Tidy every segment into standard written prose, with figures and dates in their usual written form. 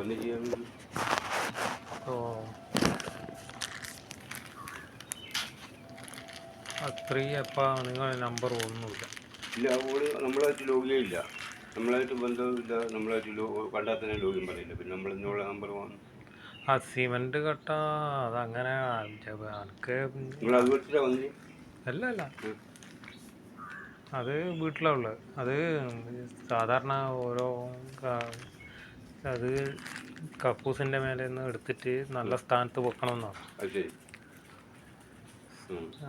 ഒന്ന് ചെയ്യാൻ വേണ്ടി. ഓ അത്രയും അപ്പം നിങ്ങൾ നമ്പർ ഒന്നുമില്ല. ഇല്ല, ഓള് നമ്മളായിട്ട് ലോഗിയേ ഇല്ല, നമ്മളായിട്ട് ബന്ധമില്ല, നമ്മളായിട്ട് കണ്ടാൽ തന്നെ ലോഗിൻ പറയില്ല. പിന്നെ നമ്മൾ എന്നുള്ള നമ്പർ വാങ്ങും. ആ സിമൻറ്റ് കട്ട അതങ്ങനെ എനിക്ക് നിങ്ങൾ അത് വെച്ചിട്ടാ വന്നി? അല്ല അല്ല, അത് വീട്ടിലാണ് ഉള്ളത്. അത് സാധാരണ ഓരോ അത് കക്കൂസിൻ്റെ മേലെ നിന്ന് എടുത്തിട്ട് നല്ല സ്ഥാനത്ത് വെക്കണമെന്നാണ്. അത് ശരി.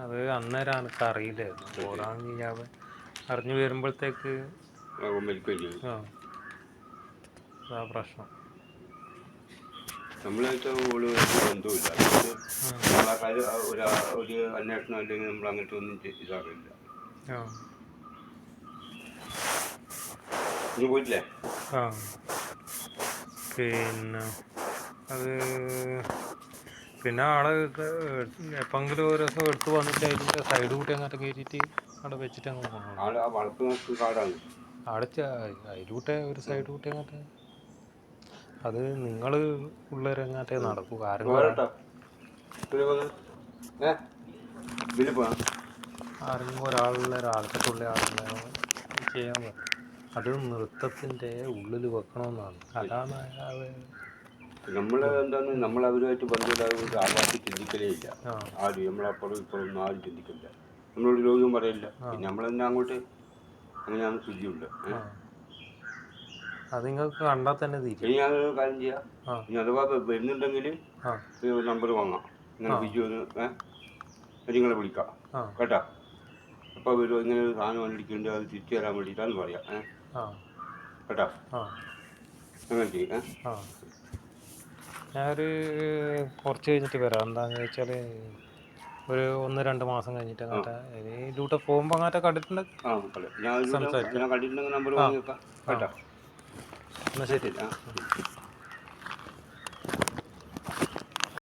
അത് അന്നേരം എനിക്ക് അറിയില്ലായിരുന്നു. ഓരാണെന്ന് ഞാൻ അറിഞ്ഞു വരുമ്പോഴത്തേക്ക് മരിക്കുകയും ചെയ്യും. അതാ പ്രശ്നം. നമ്മളായിട്ട് ഓള് ബന്ധമില്ല. ഒരു അന്വേഷണം അല്ലെങ്കിൽ നമ്മൾ അങ്ങോട്ടൊന്നും ഇതാകില്ല. ഇനി പോയിട്ടില്ലേ? പിന്നെ അത് പിന്നെ ആളെ എപ്പെങ്കിലും ഒരു ദിവസം എടുത്ത് വന്നിട്ട് അതിൻ്റെ സൈഡ് കൂട്ടി അങ്ങോട്ട് കയറ്റിയിട്ട് അവിടെ വെച്ചിട്ട് അങ്ങ് പോകണം. ആള് ആ വളർത്തുന്ന കാടാണ്. അവിടെ അതിലൂട്ടെ ഒരു സൈഡ് കൂട്ടി അങ്ങോട്ട്. അത് നിങ്ങൾ പിള്ളേരെങ്ങാട്ടേ നടക്കൂ. ആരെങ്കിലും ഒരാൾക്കത്തുള്ള ആളുകളെ ചെയ്യാൻ പറ്റും. അത് നൃത്തത്തിൻ്റെ ഉള്ളിൽ വെക്കണമെന്നാണ്. അതാണ് നമ്മൾ എന്താണ്, നമ്മൾ അവരുമായിട്ട് ബന്ധമില്ലാതെ ആകാശത്ത് ചിന്തിക്കലേ ഇല്ല. ആരും നമ്മളപ്പുറം ഇപ്പോഴൊന്നും ആരും ചിന്തിക്കില്ല. നമ്മളോട് രോഗ്യം പറയില്ല. പിന്നെ നമ്മളെന്നെ അങ്ങോട്ട് അങ്ങനെയാണ് ശുചിയുണ്ട്. അത് നിങ്ങൾക്ക് കണ്ടാൽ തന്നെ ഇനി ഞാനൊരു കാര്യം ചെയ്യാം. ഇനി അഥവാ വരുന്നുണ്ടെങ്കിൽ നമ്പർ വാങ്ങാം. ഇങ്ങനെ ബിജു നിങ്ങളെ വിളിക്കാം കേട്ടോ. അപ്പോൾ വരും, ഇങ്ങനെ ഒരു സാധനം വന്നിരിക്കുന്നുണ്ട്, അത് തിരിച്ചു തരാൻ വേണ്ടിയിട്ടാന്ന് പറയാം. കേട്ടോ, അങ്ങനെ ചെയ്യും. ഞാനൊരു കുറച്ച് കഴിഞ്ഞിട്ട് വരാം. എന്താണെന്ന് വെച്ചാൽ ഒരു 1-2 മാസം കഴിഞ്ഞിട്ട് അങ്ങോട്ട് ഇതിലൂടെ പോകുമ്പോൾ അങ്ങോട്ട് കണ്ടിട്ടുണ്ട്. ഞാൻ കണ്ടിട്ടുണ്ടെങ്കിൽ നമ്പർ വാങ്ങി വെക്കാം കേട്ടോ. എന്നാൽ ശരി.